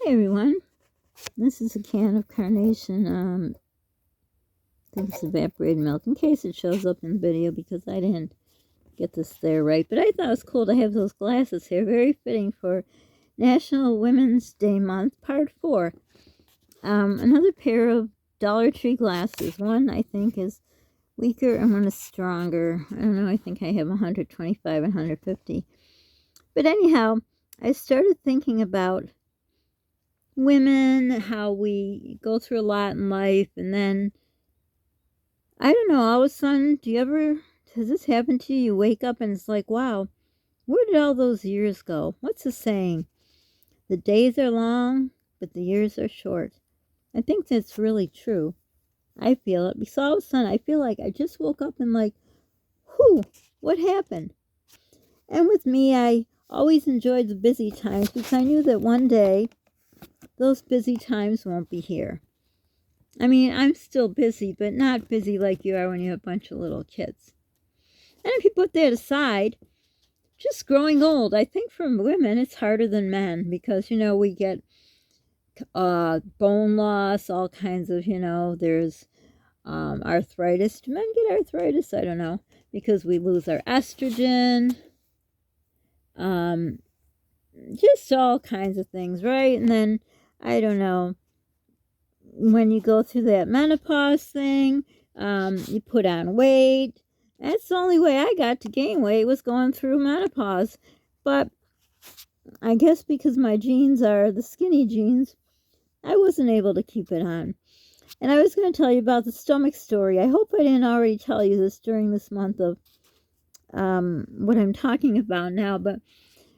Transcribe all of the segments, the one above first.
Hey everyone, this is a can of carnation, I think it's evaporated milk, in case it shows up in the video because I didn't get this there right. But I thought it was cool to have those glasses here, very fitting for National Women's Day Month, Part 4. Another pair of Dollar Tree glasses. One I think is weaker and one is stronger. I don't know, I think I have 125 and 150. But anyhow, I started thinking about women, how we go through a lot in life, and then, I don't know, all of a sudden, has this happened to you? You wake up and it's like, wow, where did all those years go? What's the saying? The days are long, but the years are short. I think that's really true. I feel it. Because all of a sudden, I feel like I just woke up and like, whew, what happened? And with me, I always enjoyed the busy times because I knew that one day those busy times won't be here. I mean, I'm still busy, but not busy like you are when you have a bunch of little kids. And if you put that aside, just growing old, I think for women it's harder than men because, we get bone loss, all kinds of, there's arthritis. Do men get arthritis? I don't know. Because we lose our estrogen. Just all kinds of things, right? And then, I don't know, when you go through that menopause thing, you put on weight. That's the only way I got to gain weight, was going through menopause. But I guess because my genes are the skinny genes, I wasn't able to keep it on. And I was going to tell you about the stomach story. I hope I didn't already tell you this during this month of what I'm talking about now. But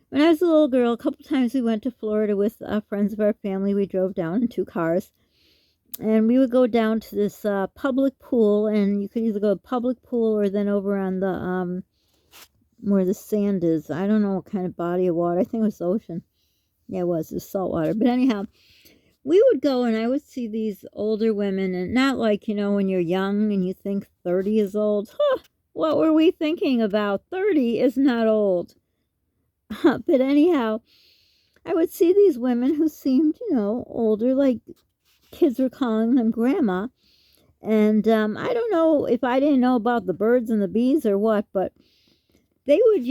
when I was a little girl, a couple times we went to Florida with friends of our family. We drove down in 2 cars. And we would go down to this public pool, and you could either go to public pool or then over on the, where the sand is. I don't know what kind of body of water. I think it was the ocean. Yeah, it was salt water. But anyhow, we would go and I would see these older women, and not like, when you're young and you think 30 is old. Huh, what were we thinking about? 30 is not old. But anyhow, I would see these women who seemed, older, like kids were calling them grandma. And I don't know if I didn't know about the birds and the bees or what, but they would,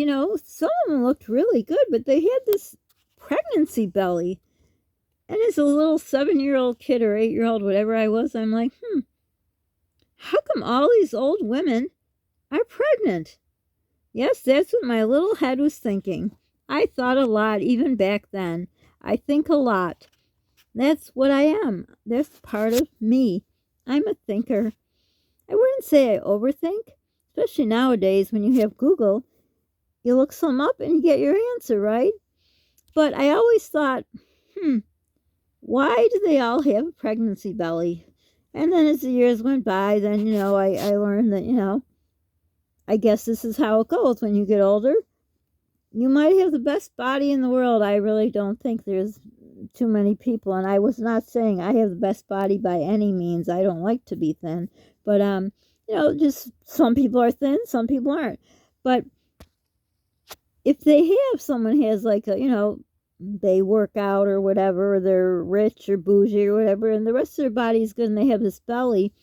some of them looked really good, but they had this pregnancy belly. And as a little 7-year-old kid or 8-year-old, whatever I was, I'm like, how come all these old women are pregnant? Yes, that's what my little head was thinking. I thought a lot even back then. I think a lot. That's what I am. That's part of me. I'm a thinker. I wouldn't say I overthink, especially nowadays when you have Google. You look some up and you get your answer, right? But I always thought, why do they all have a pregnancy belly? And then as the years went by, then, I learned that, I guess this is how it goes when you get older. You might have the best body in the world. I really don't think there's too many people, and I was not saying I have the best body by any means. I don't like to be thin, but just some people are thin, some people aren't. But if someone has like a, they work out or whatever, or they're rich or bougie or whatever, and the rest of their body is good and they have this belly,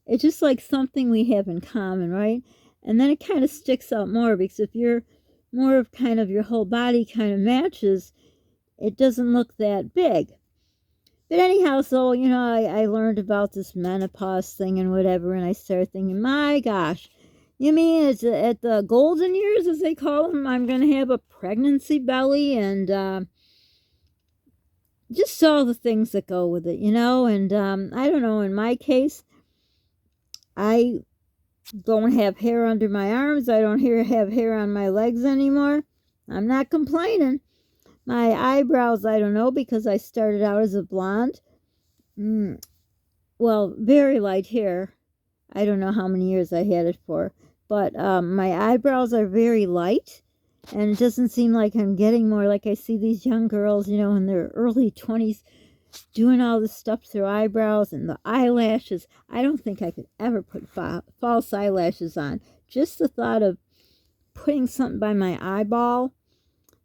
it's just like something we have in common, right? And then it kind of sticks out more, because if you're more of kind of your whole body kind of matches, it doesn't look that big. But anyhow, so, I learned about this menopause thing and whatever, and I started thinking, my gosh, you mean it's at the golden years, as they call them, I'm going to have a pregnancy belly, and just all the things that go with it, and I don't know, in my case, I don't have hair under my arms, I don't have hair on my legs anymore. I'm not complaining. My eyebrows, I don't know, because I started out as a blonde. Well, very light hair. I don't know how many years I had it for. But my eyebrows are very light. And it doesn't seem like I'm getting more. Like I see these young girls, in their early 20s doing all this stuff to their eyebrows and the eyelashes. I don't think I could ever put false eyelashes on. Just the thought of putting something by my eyeball,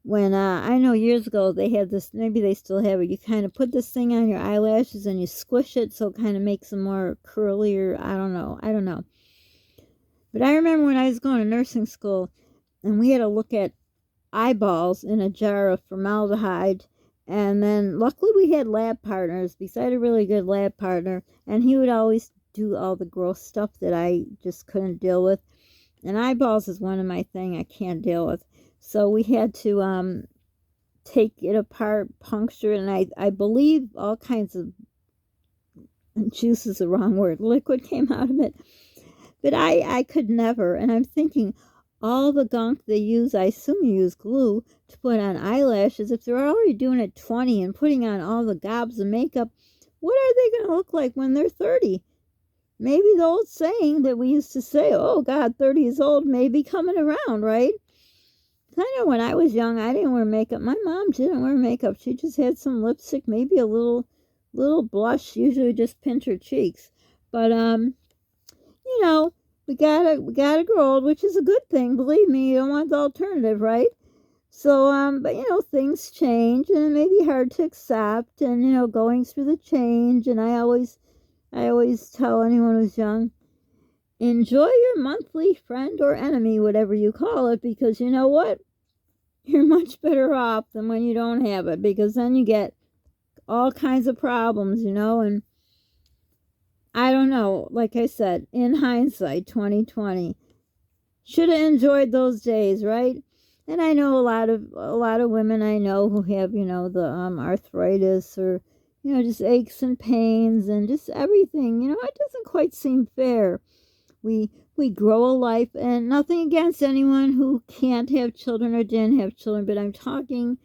when I know years ago they had this, maybe they still have it, you kind of put this thing on your eyelashes and you squish it so it kind of makes them more curlier. I don't know. But I remember when I was going to nursing school and we had to look at eyeballs in a jar of formaldehyde. And then luckily we had lab partners, beside a really good lab partner, and he would always do all the gross stuff that I just couldn't deal with. And eyeballs is one of my thing I can't deal with. So we had to take it apart, puncture it, and I believe all kinds of juice is the wrong word, liquid came out of it. But I could never, and I'm thinking, all the gunk they use, I assume you use glue, to put on eyelashes. If they're already doing it 20 and putting on all the gobs of makeup, what are they going to look like when they're 30? Maybe the old saying that we used to say, oh God, 30 is old, may be coming around, right? I know when I was young, I didn't wear makeup. My mom didn't wear makeup. She just had some lipstick, maybe a little blush, usually just pinch her cheeks. But you know, we gotta grow old, which is a good thing. Believe me, you don't want the alternative, right? So but you know, things change and it may be hard to accept, and you know, going through the change. And I always tell anyone who's young, enjoy your monthly friend or enemy, whatever you call it, because you know what? You're much better off than when you don't have it, because then you get all kinds of problems, you know. And I don't know, like I said, in hindsight, 2020, should have enjoyed those days, right? And I know a lot of women I know who have, you know, the arthritis, or you know, just aches and pains and just everything. You know, it doesn't quite seem fair. We grow a life, and nothing against anyone who can't have children or didn't have children, but I'm talking,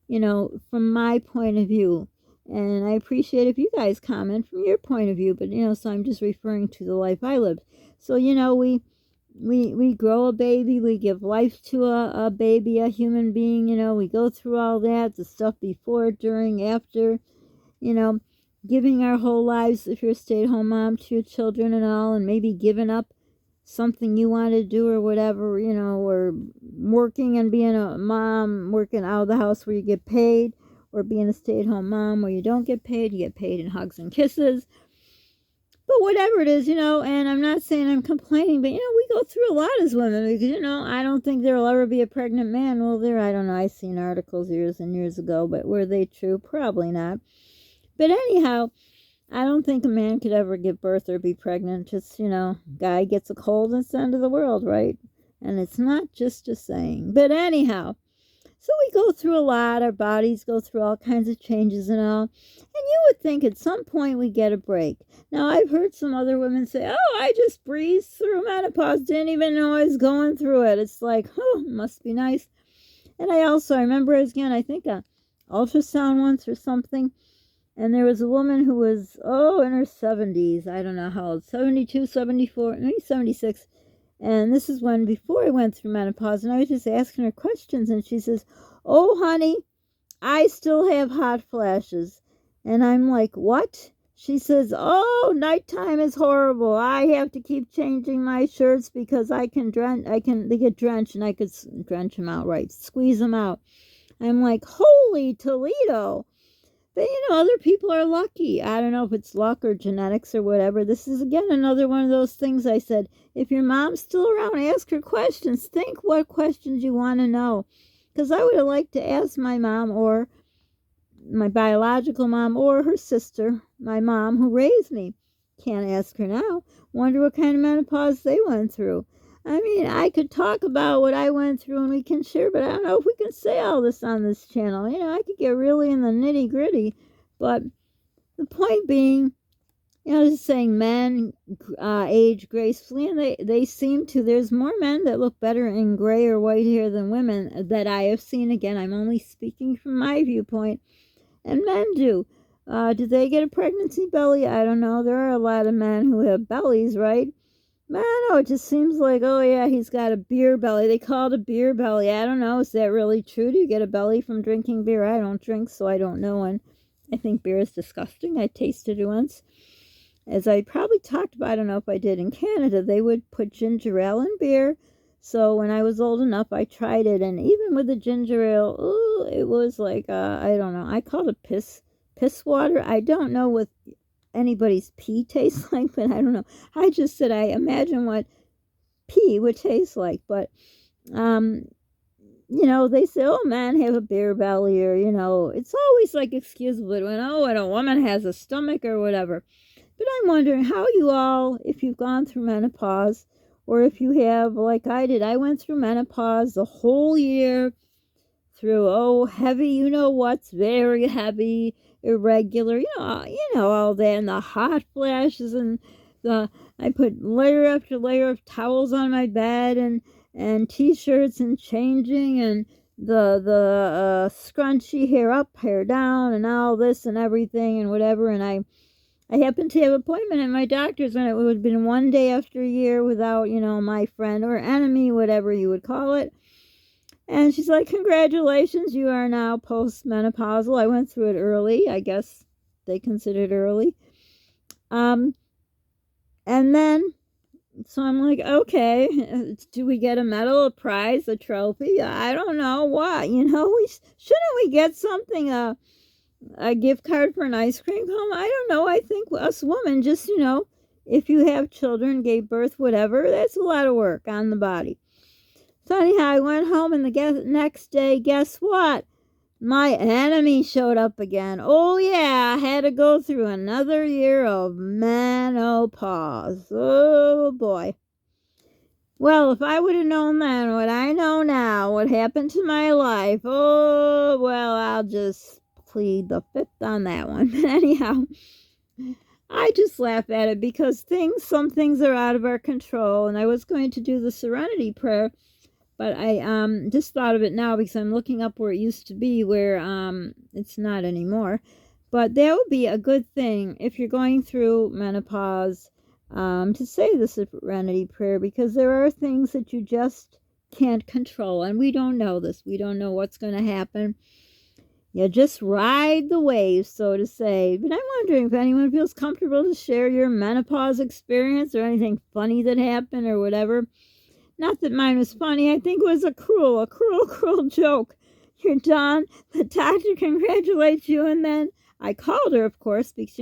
you know, from my point of view. And I appreciate if you guys comment from your point of view, but you know, so I'm just referring to the life I lived. So, you know, we grow a baby, we give life to a baby, a human being, you know, we go through all that, the stuff before, during, after, you know, giving our whole lives, if you're a stay-at-home mom, to your children and all, and maybe giving up something you want to do or whatever, you know, or working and being a mom, working out of the house where you get paid, or being a stay-at-home mom where you don't get paid, you get paid in hugs and kisses. But whatever it is, you know, and I'm not saying I'm complaining, but, you know, we go through a lot as women, because, you know, I don't think there will ever be a pregnant man. Well, I don't know, I seen articles years and years ago, but were they true? Probably not. But anyhow, I don't think a man could ever give birth or be pregnant. Just, you know, guy gets a cold and it's the end of the world, right? And it's not just a saying. But anyhow, so we go through a lot. Our bodies go through all kinds of changes and all. And you would think at some point we get a break. Now, I've heard some other women say, oh, I just breezed through menopause. Didn't even know I was going through it. It's like, oh, must be nice. And I remember, again, I think a ultrasound once or something. And there was a woman who was, in her 70s. I don't know how old, 72, 74, maybe 76. And this is when, before I went through menopause, and I was just asking her questions. And she says, oh, honey, I still have hot flashes. And I'm like, what? She says, oh, nighttime is horrible. I have to keep changing my shirts because they get drenched, and I could drench them out, right? Squeeze them out. I'm like, holy Toledo. But, you know, other people are lucky. I don't know if it's luck or genetics or whatever. This is, again, another one of those things I said. If your mom's still around, ask her questions. Think what questions you want to know. Because I would have liked to ask my mom, or my biological mom, or her sister, my mom, who raised me. Can't ask her now. Wonder what kind of menopause they went through. I mean, I could talk about what I went through and we can share, but I don't know if we can say all this on this channel. You know, I could get really in the nitty gritty, but the point being, you know, just saying men age gracefully, and they seem to. There's more men that look better in gray or white hair than women that I have seen. Again, I'm only speaking from my viewpoint, and men do. Do they get a pregnancy belly? I don't know. There are a lot of men who have bellies, right? I don't know, it just seems like, oh yeah, he's got a beer belly. They call it a beer belly. I don't know, is that really true? Do you get a belly from drinking beer? I don't drink, so I don't know. And I think beer is disgusting. I tasted it once. As I probably talked about, I don't know if I did, in Canada, they would put ginger ale in beer, So when I was old enough, I tried it, and even with the ginger ale, ooh, it was like, I don't know, I called it piss water. I don't know what anybody's pee tastes like, but I don't know. I just said I imagine what pee would taste like, but um they say, oh, man have a beer belly, or, it's always like excusable when, when a woman has a stomach or whatever. But I'm wondering how you all, if you've gone through menopause, or if you have, like I did, I went through menopause the whole year through, heavy, what's very heavy, irregular, all that, and the hot flashes, and I put layer after layer of towels on my bed, and t-shirts, and changing, and the scrunchy hair up, hair down, and all this and everything and whatever. And I happened to have an appointment at my doctor's, and it would have been one day after a year without, my friend or enemy, whatever you would call it. And she's like, congratulations, you are now postmenopausal. I went through it early. I guess they considered early. And then, so I'm like, okay, do we get a medal, a prize, a trophy? I don't know what, shouldn't we get something, a gift card for an ice cream cone? I don't know. I think us women just, if you have children, gave birth, whatever, that's a lot of work on the body. So anyhow, I went home, and the next day, guess what? My enemy showed up again. Oh, yeah, I had to go through another year of menopause. Oh, boy. Well, if I would have known then what I know now, what happened to my life, oh, well, I'll just plead the fifth on that one. But anyhow, I just laugh at it because some things are out of our control, and I was going to do the serenity prayer, but I just thought of it now because I'm looking up where it used to be, where it's not anymore. But that would be a good thing if you're going through menopause, to say the serenity prayer, because there are things that you just can't control, and we don't know this. We don't know what's going to happen. You just ride the waves, so to say. But I'm wondering if anyone feels comfortable to share your menopause experience or anything funny that happened or whatever. Not that mine was funny. I think it was a cruel joke. You're done. The doctor congratulates you, and then I called her, of course, because,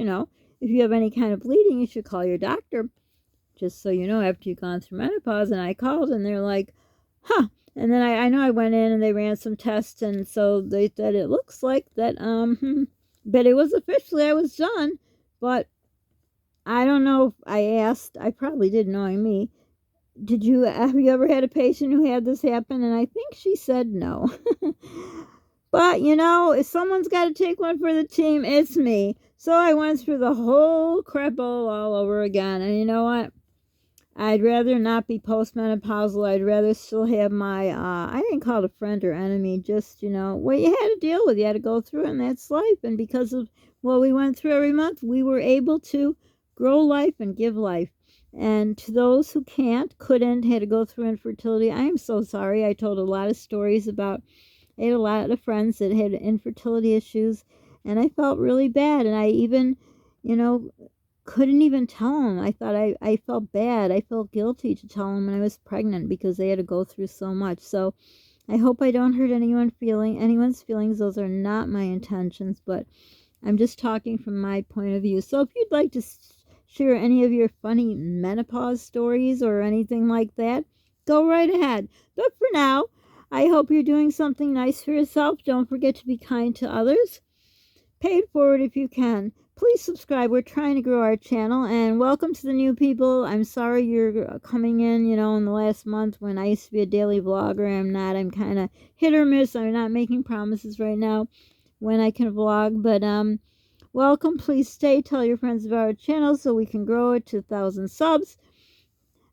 if you have any kind of bleeding, you should call your doctor. Just so you know, after you've gone through menopause. And I called, and they're like, huh. And then I know I went in, and they ran some tests, and so they said it looks like that, but it was officially, I was done. But I don't know if I asked, I probably did, knowing me, have you ever had a patient who had this happen? And I think she said no. But, if someone's got to take one for the team, it's me. So I went through the whole crapple all over again. And you know what? I'd rather not be postmenopausal. I'd rather still have my, I didn't call it a friend or enemy, just, what you had to deal with. You had to go through it, and that's life. And because of what we went through every month, we were able to grow life and give life. And to those who couldn't, had to go through infertility, I am so sorry. I told a lot of stories about, I had a lot of friends that had infertility issues, and I felt really bad. And I even, couldn't even tell them. I thought I felt bad. I felt guilty to tell them when I was pregnant because they had to go through so much. So I hope I don't hurt anyone's feelings. Those are not my intentions, but I'm just talking from my point of view. So if you'd like to share any of your funny menopause stories or anything like that, go right ahead. But for now, I hope you're doing something nice for yourself. Don't forget to be kind to others. Pay it forward if you can. Please subscribe. We're trying to grow our channel. And welcome to the new people. I'm sorry you're coming in, in the last month when I used to be a daily vlogger. I'm not. I'm kind of hit or miss. I'm not making promises right now when I can vlog. But welcome. Please stay. Tell your friends about our channel so we can grow it to 1,000 subs.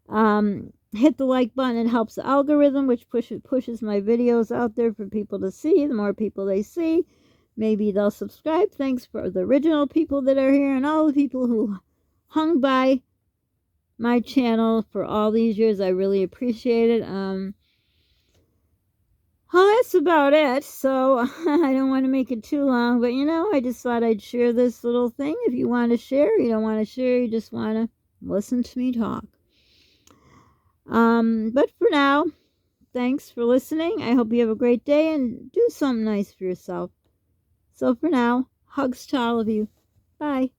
Hit the like button. It helps the algorithm, which pushes my videos out there for people to see. The more people they see, maybe they'll subscribe. Thanks for the original people that are here and all the people who hung by my channel for all these years. I really appreciate it. Well, that's about it. So I don't want to make it too long, but I just thought I'd share this little thing. If you want to share, you don't want to share, you just want to listen to me talk. But for now, thanks for listening. I hope you have a great day and do something nice for yourself. So for now, hugs to all of you. Bye.